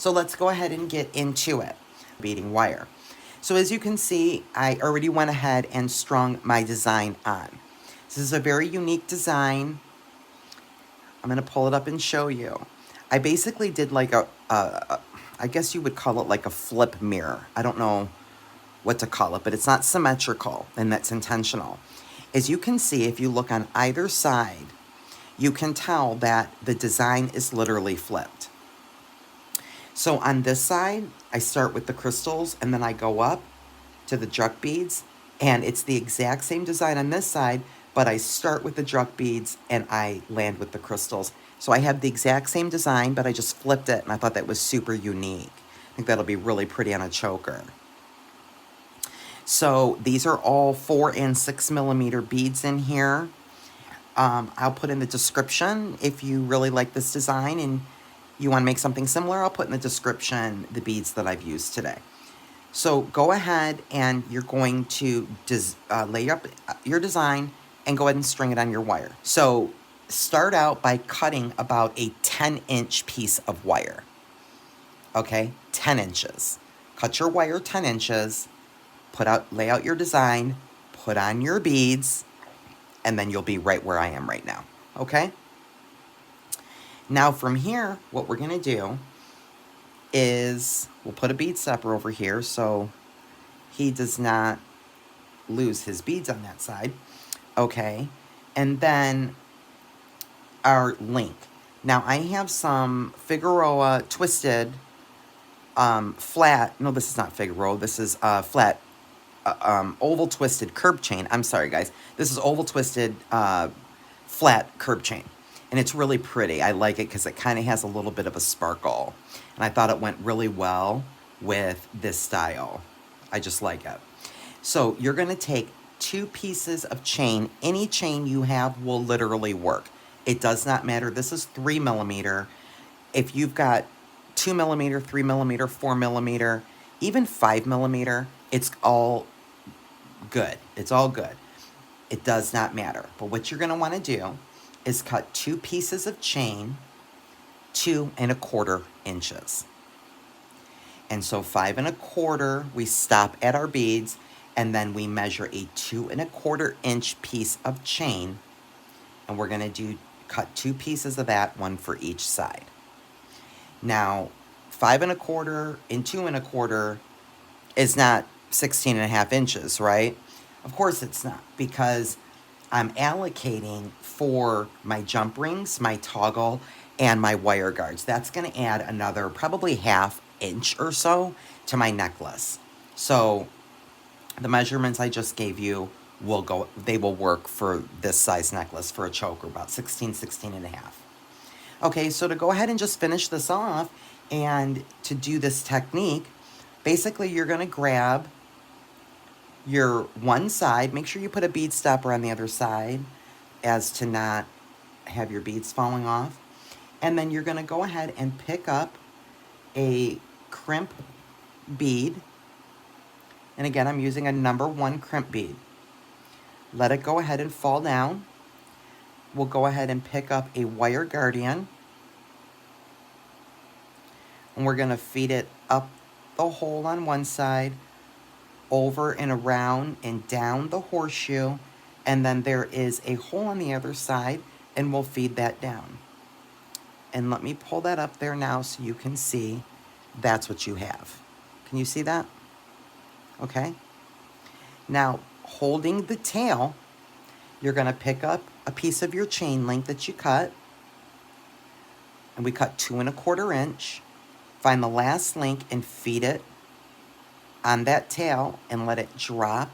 So let's go ahead and get into it. Beading wire. So as you can see, I already went ahead and strung my design on. This is a very unique design. I'm going to pull it up and show you. I basically did like I guess you would call it like a flip mirror. I don't know what to call it, but it's not symmetrical, and that's intentional. As you can see, if you look on either side, you can tell that the design is literally flipped. So on this side, I start with the crystals, and then I go up to the Druk beads, and it's the exact same design on this side, but I start with the Druk beads and I land with the crystals. So I have the exact same design, but I just flipped it, and I thought that was super unique. I think that'll be really pretty on a choker. So these are all 4 and 6 millimeter beads in here. I'll put in the description if you really like this design and you want to make something similar. I'll put in the description the beads that I've used today. So go ahead and you're going to lay up your design and go ahead and string it on your wire. So start out by cutting about a 10-inch piece of wire. Okay, 10 inches. Cut your wire 10 inches, lay out your design, put on your beads, and then you'll be right where I am right now. Okay? Now from here, what we're going to do is we'll put a bead stopper over here so he does not lose his beads on that side. Okay, and then our link. Now I have some Figueroa twisted flat, no, this is not Figueroa, this is flat oval twisted curb chain. I'm sorry guys, this is oval twisted flat curb chain, and it's really pretty. I like it because it kind of has a little bit of a sparkle, and I thought it went really well with this style. I just like it. So you're going to take 2 pieces of chain. Any chain you have will literally work. It does not matter. This is 3 millimeter. If you've got 2 millimeter, 3 millimeter, 4 millimeter, even 5 millimeter, it's all good. It's all good. It does not matter. But what you're going to want to do is cut 2 pieces of chain 2 1/4 inches. And so 5 1/4, we stop at our beads, and then we measure a 2 1/4 inch piece of chain, and we're going to cut 2 pieces of that, 1 for each side. Now 5 1/4 and 2 1/4 is not 16.5 inches, right? Of course it's not, because I'm allocating for my jump rings, my toggle, and my wire guards. That's going to add another probably 1/2 inch or so to my necklace. So the measurements I just gave you they will work for this size necklace for a choker, about 16.5. Okay, so to go ahead and just finish this off and to do this technique, basically you're going to grab your one side, make sure you put a bead stopper on the other side as to not have your beads falling off, and then you're going to go ahead and pick up a crimp bead, and again I'm using a number 1 crimp bead. Let it go ahead and fall down. We'll go ahead and pick up a wire guardian, and we're going to feed it up the hole on one side, over and around and down the horseshoe, and then there is a hole on the other side, and we'll feed that down. And let me pull that up there now so you can see that's what you have. Can you see that? Okay. Now, holding the tail, you're going to pick up a piece of your chain link that you cut, and we cut 2 1/4 inch. Find the last link and feed it on that tail and let it drop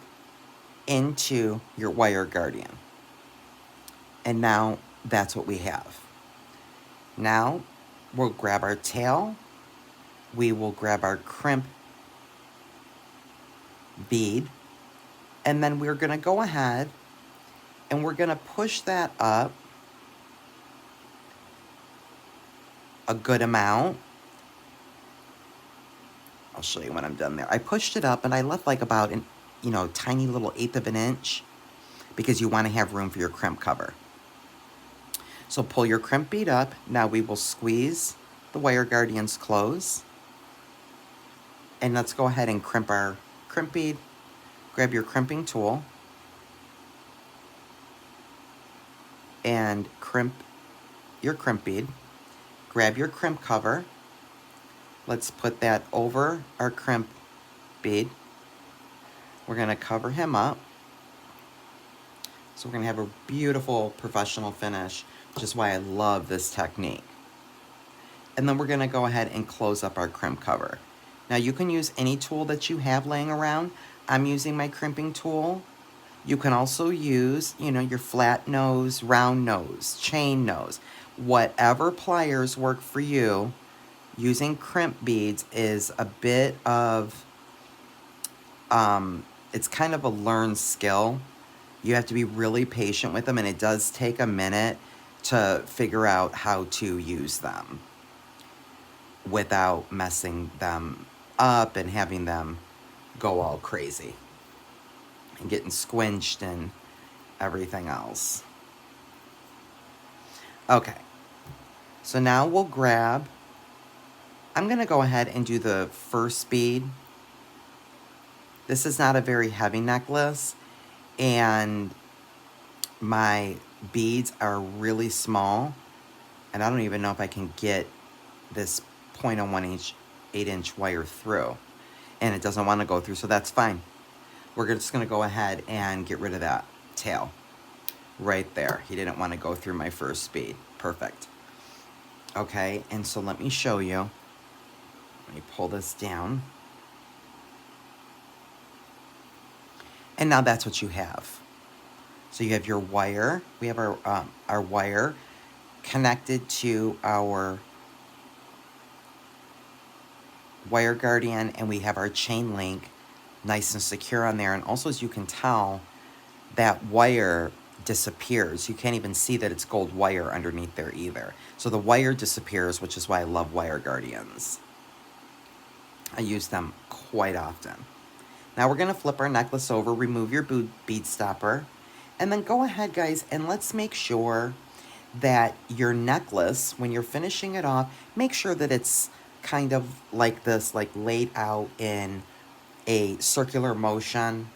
into your wire guardian. And now that's what we have. Now we'll grab our tail, we will grab our crimp bead, and then we're going to go ahead and we're going to push that up a good amount. I'll show you when I'm done there. I pushed it up and I left like about an, tiny little 1/8 of an inch, because you want to have room for your crimp cover. So pull your crimp bead up. Now we will squeeze the wire guardians close. And let's go ahead and crimp our crimp bead. Grab your crimping tool and crimp your crimp bead. Grab your crimp cover. Let's put that over our crimp bead. We're going to cover him up. So we're going to have a beautiful professional finish, which is why I love this technique. And then we're going to go ahead and close up our crimp cover. Now you can use any tool that you have laying around. I'm using my crimping tool. You can also use, your flat nose, round nose, chain nose. Whatever pliers work for you, using crimp beads is a bit of, it's kind of a learned skill. You have to be really patient with them, and it does take a minute to figure out how to use them without messing them up and having them go all crazy and getting squinched and everything else. Okay, so now we'll grab, I'm going to go ahead and do the first bead. This is not a very heavy necklace, and my beads are really small, and I don't even know if I can get this 0.01 8-inch wire through, and it doesn't want to go through, so that's fine. We're just going to go ahead and get rid of that tail right there. He didn't want to go through my first bead. Perfect. Okay, and so let me show you. Let me pull this down. And now that's what you have. So you have your wire. We have our wire connected to our wire guardian, and we have our chain link nice and secure on there. And also, as you can tell, that wire disappears. You can't even see that it's gold wire underneath there either. So the wire disappears, which is why I love wire guardians. I use them quite often. Now we're going to flip our necklace over, remove your bead stopper, and then go ahead, guys, and let's make sure that your necklace, when you're finishing it off, make sure that it's kind of like this, like laid out in a circular motion,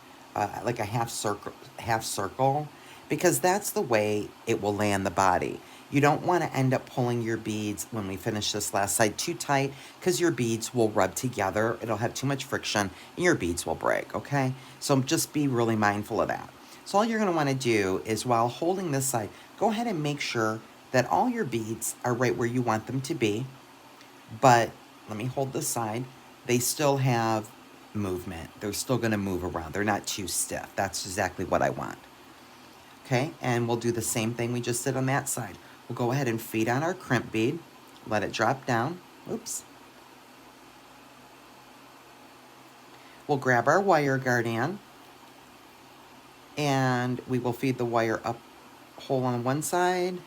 like a half circle, because that's the way it will lay on the body. You don't want to end up pulling your beads when we finish this last side too tight, because your beads will rub together. It'll have too much friction and your beads will break, okay? So just be really mindful of that. So all you're going to want to do is, while holding this side, go ahead and make sure that all your beads are right where you want them to be. But let me hold this side. They still have movement. They're still going to move around. They're not too stiff. That's exactly what I want. Okay, and we'll do the same thing we just did on that side. We'll go ahead and feed on our crimp bead, let it drop down. Oops. We'll grab our wire guardian, and we will feed the wire up, hole on one side,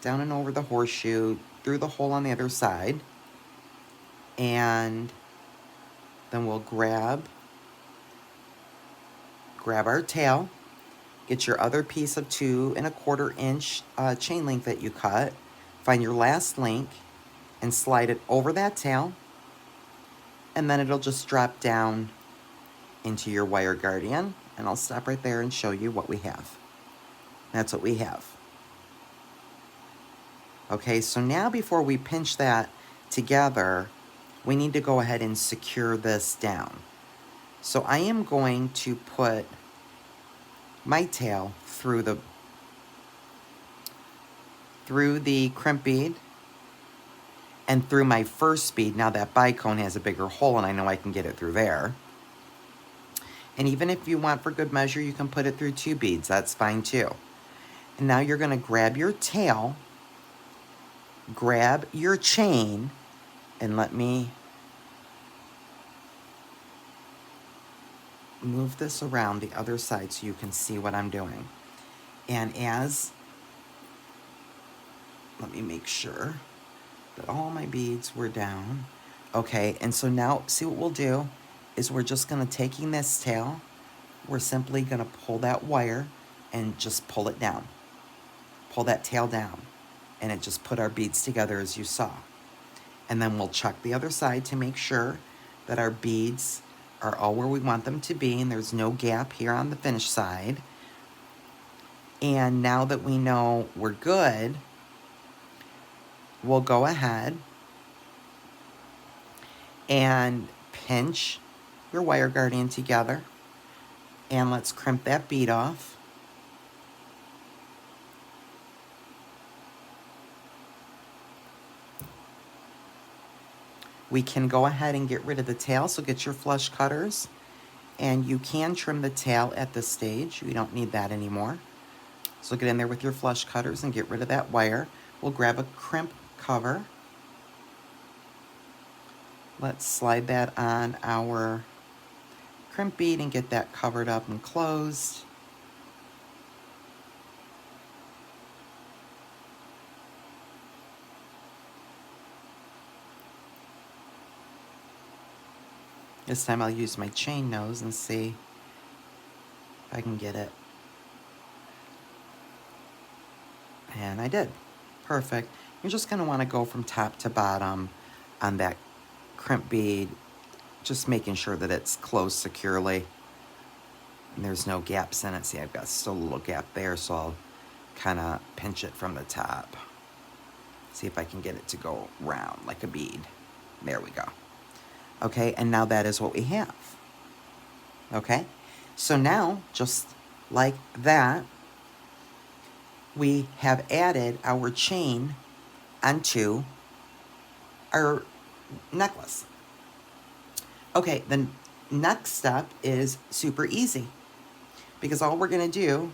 down and over the horseshoe, through the hole on the other side, and then we'll grab our tail. Get your other piece of 2 1/4 inch chain link that you cut. Find your last link and slide it over that tail, and then it'll just drop down into your wire guardian. And I'll stop right there and show you what we have. That's what we have. Okay, so now before we pinch that together, we need to go ahead and secure this down. So I am going to put my tail through the crimp bead and through my first bead. Now that bicone has a bigger hole, and I know I can get it through there. And even if you want for good measure, you can put it through 2 beads. That's fine too. And now you're going to grab your tail, grab your chain, and let me move this around the other side so you can see what I'm doing. And let me make sure that all my beads were down. Okay, and so now, see what we'll do is we're just going to, taking this tail, we're simply going to pull that wire and just pull it down. Pull that tail down, and it just put our beads together as you saw. And then we'll check the other side to make sure that our beads are all where we want them to be and there's no gap here on the finished side. And now that we know we're good, we'll go ahead and pinch your wire guardian together, and let's crimp that bead off. We can go ahead and get rid of the tail, so get your flush cutters, and you can trim the tail at this stage. You don't need that anymore. So get in there with your flush cutters and get rid of that wire. We'll grab a crimp cover. Let's slide that on our crimp bead and get that covered up and closed. This time I'll use my chain nose and see if I can get it. And I did. Perfect. You're just going to want to go from top to bottom on that crimp bead, just making sure that it's closed securely and there's no gaps in it. See, I've got still a little gap there, so I'll kind of pinch it from the top. See if I can get it to go round like a bead. There we go. Okay, and now that is what we have. Okay, so now, just like that, we have added our chain onto our necklace. Okay, the next step is super easy, because all we're going to do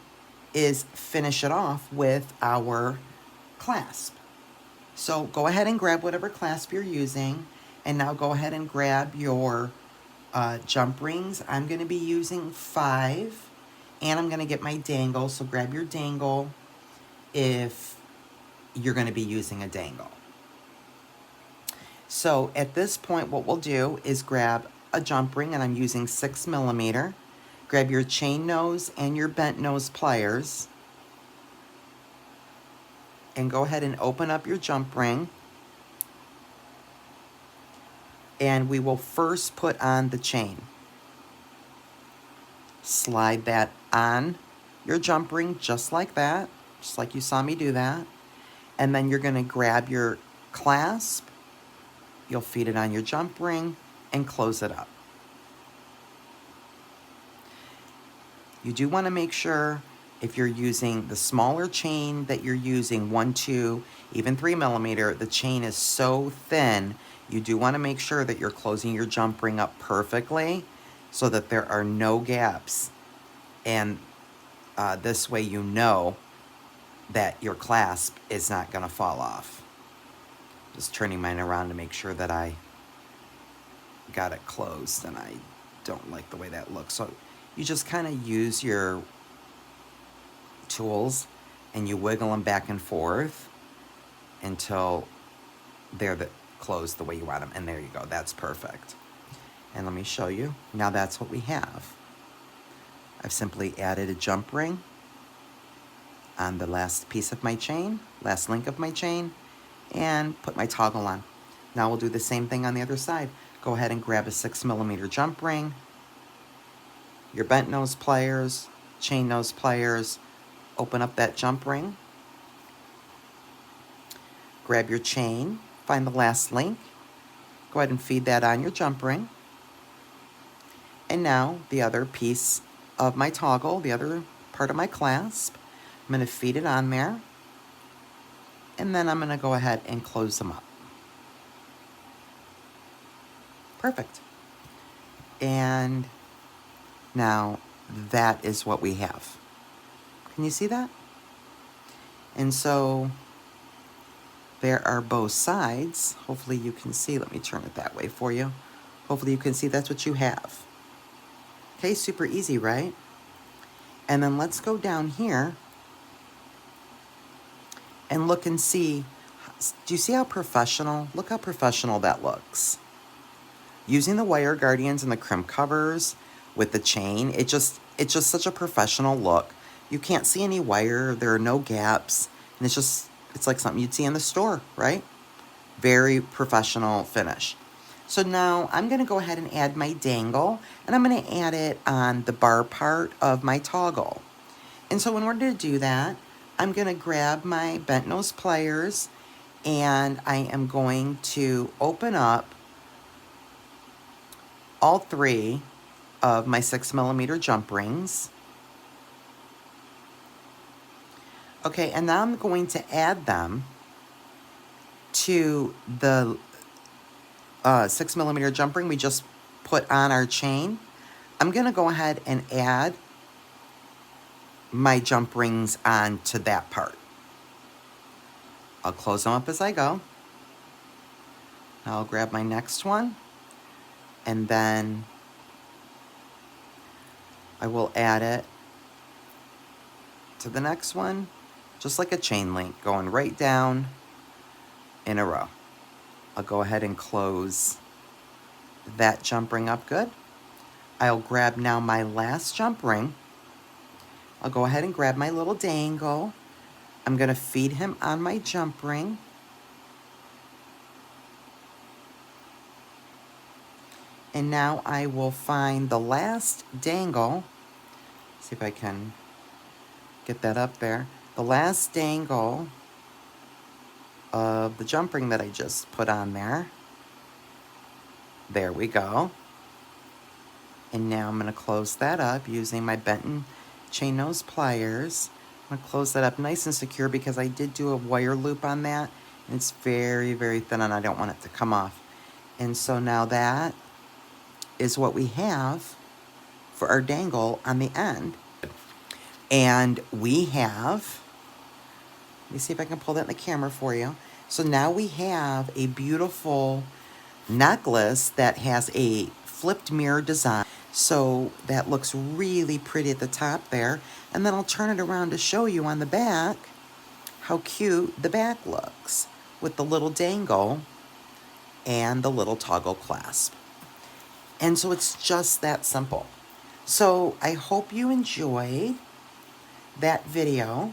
is finish it off with our clasp. So go ahead and grab whatever clasp you're using, and now go ahead and grab your jump rings. I'm going to be using 5, and I'm going to get my dangle, so grab your dangle if you're going to be using a dangle. So at this point, what we'll do is grab a jump ring, and I'm using 6mm. Grab your chain nose and your bent nose pliers, and go ahead and open up your jump ring. And we will first put on the chain. Slide that on your jump ring just like that, just like you saw me do that. And then you're going to grab your clasp, you'll feed it on your jump ring, and close it up. You do want to make sure, if you're using the smaller chain that you're using, 1, 2, even 3mm, the chain is so thin, you do want to make sure that you're closing your jump ring up perfectly so that there are no gaps. And this way you know that your clasp is not going to fall off. Just turning mine around to make sure that I got it closed, and I don't like the way that looks. So you just kind of use your tools and you wiggle them back and forth until they're closed the way you want them. And there you go, that's perfect. And let me show you. Now that's what we have. I've simply added a jump ring on the last piece of my chain, last link of my chain, and put my toggle on. Now we'll do the same thing on the other side. Go ahead and grab a 6mm jump ring, your bent nose pliers, chain nose pliers, open up that jump ring, grab your chain, find the last link, go ahead and feed that on your jump ring. And now the other piece of my toggle, the other part of my clasp, I'm going to feed it on there, and then I'm going to go ahead and close them up. Perfect. And now that is what we have. Can you see that? And so there are both sides. Hopefully you can see. Let me turn it that way for you. Hopefully you can see that's what you have. Okay, super easy, right? And then let's go down here and look and see. Do you see how professional? Look how professional that looks. Using the wire guardians and the crimp covers with the chain, it's just such a professional look. You can't see any wire, there are no gaps, and it's like something you'd see in the store, right? Very professional finish. So now I'm going to go ahead and add my dangle, and I'm going to add it on the bar part of my toggle. And so in order to do that, I'm going to grab my bent nose pliers, and I am going to open up all 3 of my 6mm jump rings. Okay, and now I'm going to add them to the 6mm jump ring we just put on our chain. I'm going to go ahead and add my jump rings onto that part. I'll close them up as I go. Now I'll grab my next one, and then I will add it to the next one, just like a chain link, going right down in a row. I'll go ahead and close that jump ring up good. I'll grab now my last jump ring. I'll go ahead and grab my little dangle. I'm going to feed him on my jump ring. And now I will find the last dangle. See if I can get that up there. The last dangle of the jump ring that I just put on there. There we go. And now I'm going to close that up using my bent chain nose pliers. I'm going to close that up nice and secure because I did do a wire loop on that. And it's very, very thin and I don't want it to come off. And so now that is what we have for our dangle on the end. And we have, let me see if I can pull that in the camera for you. So now we have a beautiful necklace that has a flipped mirror design. So that looks really pretty at the top there. And then I'll turn it around to show you on the back how cute the back looks with the little dangle and the little toggle clasp. And so it's just that simple. So I hope you enjoyed that video.